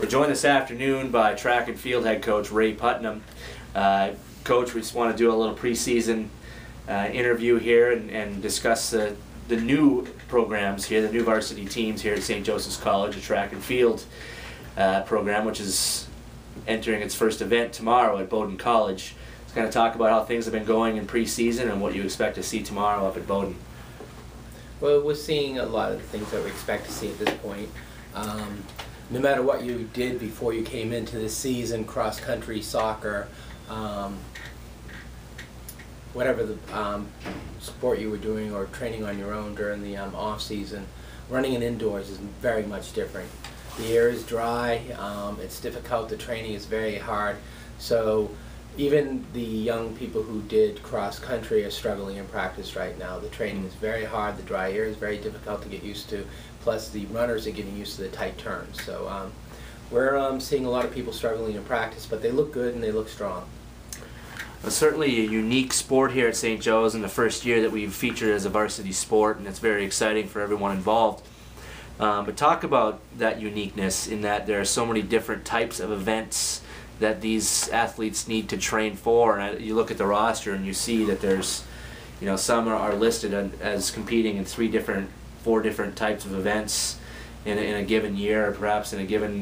We're joined this afternoon by track and field head coach Ray Putnam. Coach, we just want to do a little preseason interview here and discuss the new programs here, the new varsity teams here at St. Joseph's College, a track and field program, which is entering its first event tomorrow at Bowdoin College. Let's kind of talk about how things have been going in preseason and what you expect to see tomorrow up at Bowdoin. Well, we're seeing a lot of the things that we expect to see at this point. No matter what you did before you came into this season, cross-country, soccer, whatever the sport you were doing or training on your own during the off-season, running in indoors is very much different. The air is dry, it's difficult, the training is very hard, so even the young people who did cross-country are struggling in practice right now. The training is very hard, the dry air is very difficult to get used to, plus the runners are getting used to the tight turns. So we're seeing a lot of people struggling in practice, but they look good and they look strong. Well, certainly a unique sport here at St. Joe's in the first year that we've featured as a varsity sport, and it's very exciting for everyone involved. But talk about that uniqueness in that there are so many different types of events that these athletes need to train for, and you look at the roster and you see that there's, you know, some are listed as competing in four different types of events in a given year, or perhaps in a given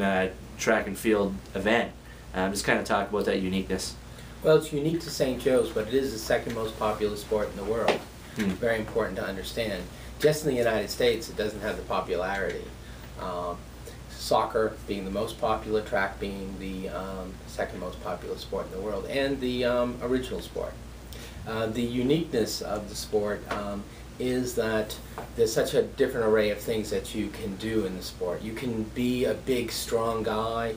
track and field event. Just kind of talk about that uniqueness. Well, it's unique to St. Joe's, but it is the second most popular sport in the world. Very important to understand. Just in the United States, it doesn't have the popularity. Soccer being the most popular, track being the second most popular sport in the world, and the original sport. The uniqueness of the sport is that there's such a different array of things that you can do in the sport. You can be a big, strong guy,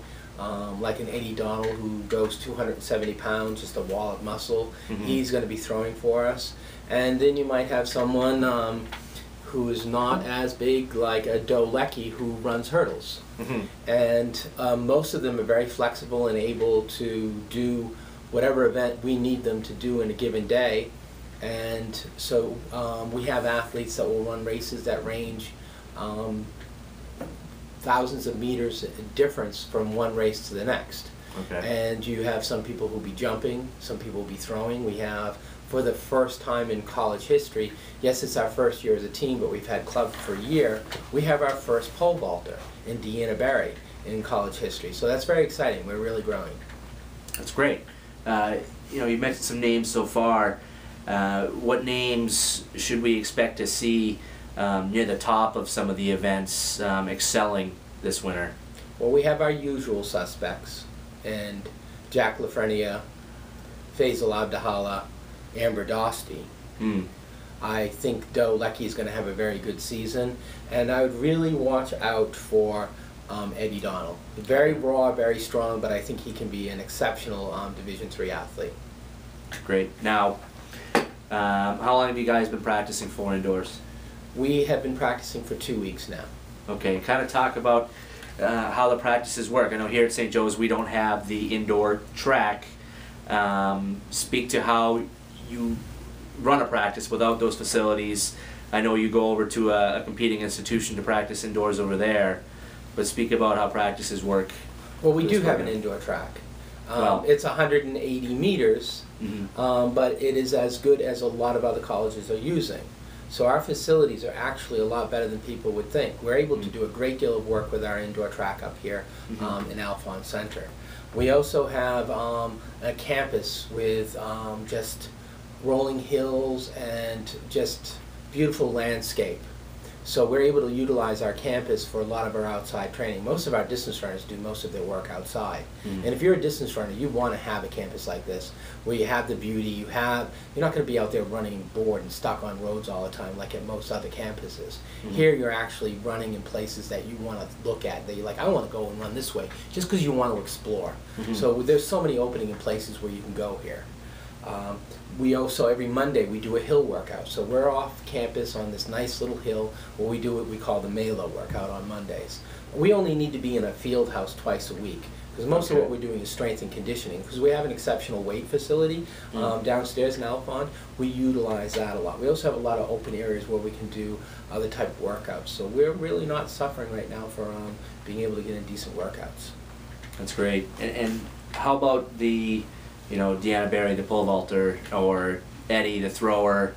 like an Eddie Donald who goes 270 pounds, just a wall of muscle. He's going to be throwing for us. And then you might have someone who is not as big, like a Doe Lecky who runs hurdles. And most of them are very flexible and able to do whatever event we need them to do in a given day. And so we have athletes that will run races that range thousands of meters difference from one race to the next. And you have some people who will be jumping, some people will be throwing. We have, for the first time in college history, yes, it's our first year as a team, but we've had club for a year, we have our first pole vaulter in Deanna Berry in college history. So that's very exciting. We're really growing. That's great. You know, you mentioned some names so far. What names should we expect to see near the top of some of the events excelling this winter? Well, we have our usual suspects, and Jack Lafrenia, Faisal Abdahallah, Amber Dostie. I think Doe Lecky is going to have a very good season, and I would really watch out for Eddie Donald. Very raw, very strong, but I think he can be an exceptional Division III athlete. Great. Now, how long have you guys been practicing for indoors? We have been practicing for 2 weeks now. Okay, kind of talk about how the practices work. I know here at St. Joe's we don't have the indoor track. Speak to how you run a practice without those facilities. I know you go over to a competing institution to practice indoors over there, but speak about how practices work. Well, we do have an indoor track. It's 180 meters, but it is as good as a lot of other colleges are using. So our facilities are actually a lot better than people would think. We're able to do a great deal of work with our indoor track up here in Alphons Center. We also have a campus with just rolling hills and just beautiful landscape. So we're able to utilize our campus for a lot of our outside training. Most of our distance runners do most of their work outside. And if you're a distance runner, you want to have a campus like this where you have the beauty, you're not going to be out there running bored and stuck on roads all the time like at most other campuses. Here you're actually running in places that you want to look at, that you're like, I want to go and run this way, just because you want to explore. So there's so many opening in places where you can go here. We also, every Monday, we do a hill workout. So we're off campus on this nice little hill where we do what we call the Mela workout on Mondays. We only need to be in a field house twice a week, because most of what we're doing is strength and conditioning. Because we have an exceptional weight facility downstairs in Alphons, we utilize that a lot. We also have a lot of open areas where we can do other type of workouts. So we're really not suffering right now for being able to get in decent workouts. That's great. And how about the, Deanna Barry, the pole vaulter, or Eddie, the thrower,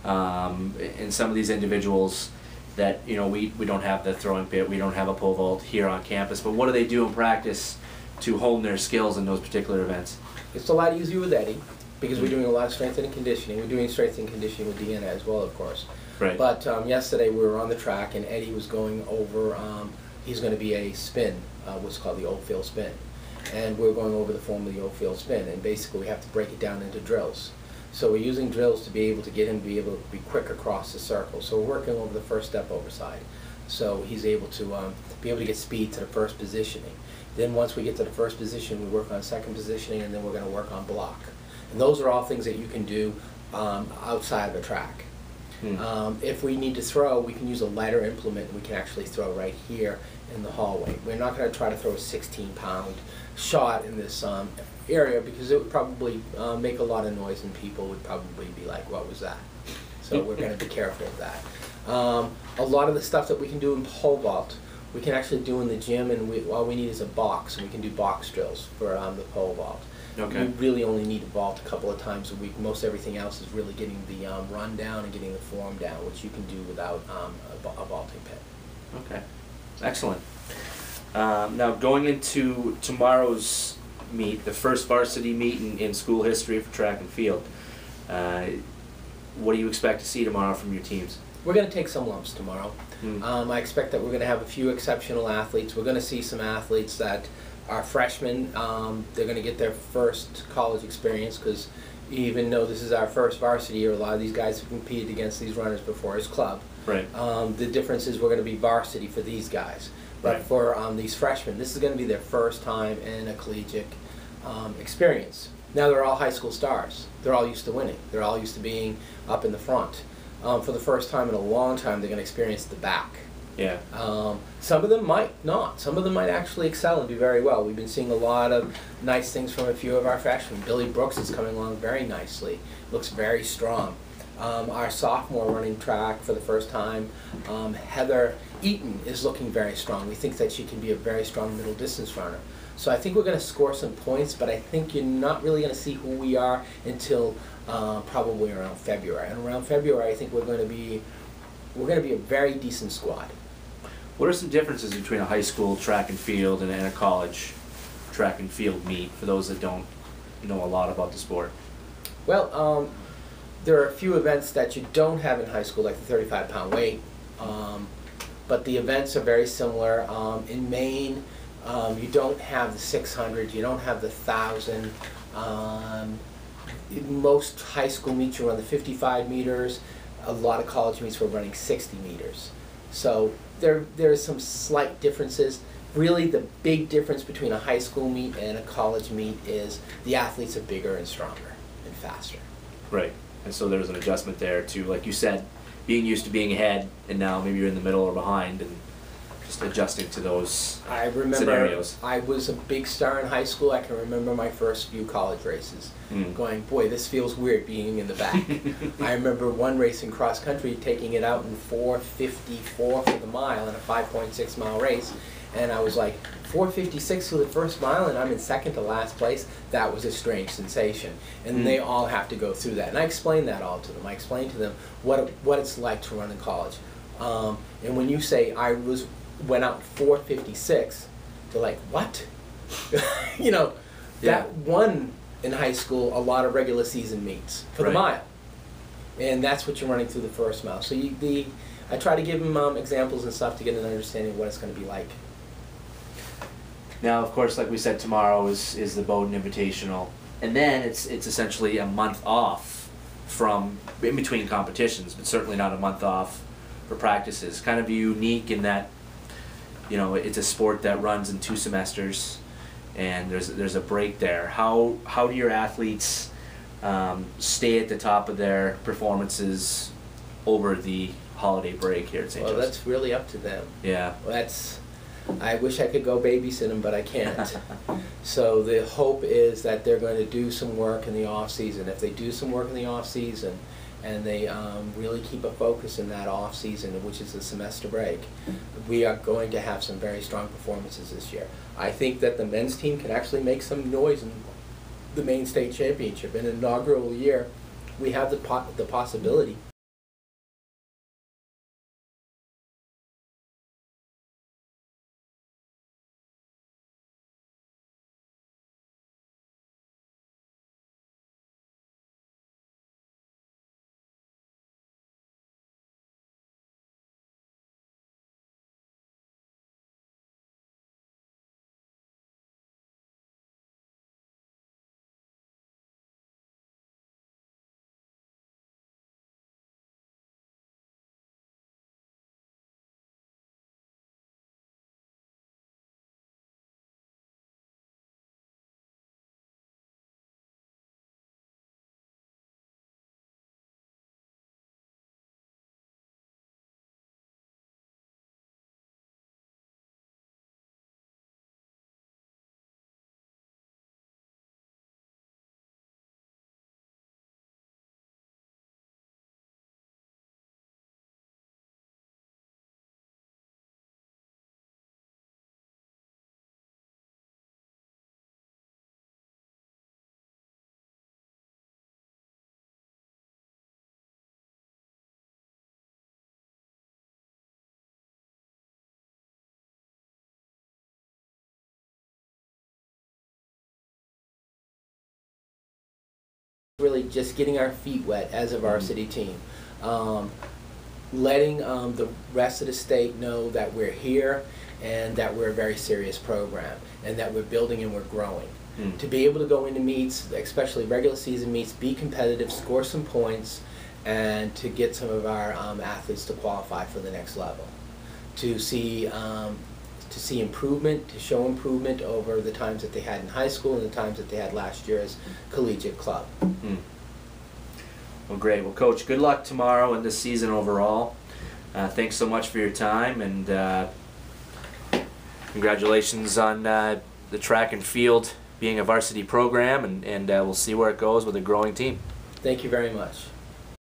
and some of these individuals that, we don't have the throwing pit, we don't have a pole vault here on campus, but what do they do in practice to hone their skills in those particular events? It's a lot easier with Eddie because we're doing a lot of strength and conditioning. We're doing strength and conditioning with Deanna as well, of course. Right. But yesterday we were on the track and Eddie was going over, he's going to be a spin, what's called the Oakfield spin. And we're going over the form of the Oakfield spin, and basically we have to break it down into drills. So we're using drills to be able to get him to be able to be quick across the circle. So we're working over the first step over side. So he's able to be able to get speed to the first positioning. Then once we get to the first position, we work on second positioning, and then we're going to work on block. And those are all things that you can do outside of the track. If we need to throw, we can use a lighter implement, and we can actually throw right here in the hallway. We're not going to try to throw a 16-pound shot in this area because it would probably make a lot of noise and people would probably be like, what was that? So we're going to be careful of that. A lot of the stuff that we can do in pole vault, we can actually do in the gym, and all we need is a box, and we can do box drills for the pole vault. Okay. We really only need to vault a couple of times a week. Most everything else is really getting the run down and getting the form down, which you can do without a vaulting pit. Okay, excellent. Now going into tomorrow's meet, the first varsity meet in school history for track and field, what do you expect to see tomorrow from your teams? We're going to take some lumps tomorrow. I expect that we're going to have a few exceptional athletes. We're going to see some athletes that are freshmen. They're going to get their first college experience because even though this is our first varsity year, a lot of these guys have competed against these runners before as club. Right. The difference is we're going to be varsity for these guys. But for these freshmen, this is going to be their first time in a collegiate experience. Now they're all high school stars. They're all used to winning. They're all used to being up in the front. For the first time in a long time, they're going to experience the back. Yeah. Some of them might not. Some of them might actually excel and do very well. We've been seeing a lot of nice things from a few of our freshmen. Billy Brooks is coming along very nicely. Looks very strong. Our sophomore running track for the first time, Heather Eaton, is looking very strong. We think that she can be a very strong middle distance runner. So I think we're going to score some points, but I think you're not really going to see who we are until probably around February. And around February, I think we're going to be a very decent squad. What are some differences between a high school track and field and a college track and field meet for those that don't know a lot about the sport? Well, there are a few events that you don't have in high school, like the 35-pound weight, but the events are very similar. In Maine, you don't have the 600, you don't have the 1,000. In most high school meets you run the 55 meters. A lot of college meets we're running 60 meters. So there are some slight differences. Really the big difference between a high school meet and a college meet is the athletes are bigger and stronger and faster. Right. And so there's an adjustment there to, like you said, being used to being ahead, and now maybe you're in the middle or behind, and just adjusting to those scenarios. I was a big star in high school. I can remember my first few college races. Going, boy, this feels weird being in the back. I remember one race in cross country taking it out in 4:54 for the mile in a 5.6 mile race, and I was like, 4:56 for the first mile and I'm in second to last place. That was a strange sensation, and they all have to go through that. And I explained that all to them. I explained to them what it's like to run in college. And when you say went out 4:56, they're like, what? You know, that won in high school a lot of regular season meets for the mile, and that's what you're running through the first mile. So I try to give them examples and stuff to get an understanding of what it's going to be like. Now, of course, like we said, tomorrow is the Bowdoin Invitational, and then it's essentially a month off from in between competitions, but certainly not a month off for practices. Kind of unique in that, you know, it's a sport that runs in 2 semesters, and there's a break there. How do your athletes stay at the top of their performances over the holiday break here at St. Joe's? Well, that's really up to them. Yeah. Well, I wish I could go babysit them, but I can't. So the hope is that they're going to do some work in the off season. If they do some work in the off season and they really keep a focus in that off season, which is the semester break, we are going to have some very strong performances this year. I think that the men's team can actually make some noise in the main state championship. In an inaugural year, we have the possibility. Really just getting our feet wet as a varsity team. Letting the rest of the state know that we're here and that we're a very serious program and that we're building and we're growing. To be able to go into meets, especially regular season meets, be competitive, score some points, and to get some of our athletes to qualify for the next level. To see improvement, to show improvement over the times that they had in high school and the times that they had last year as collegiate club. Well, great. Well, Coach, good luck tomorrow and this season overall. Thanks so much for your time, and congratulations on the track and field being a varsity program, and we'll see where it goes with a growing team. Thank you very much.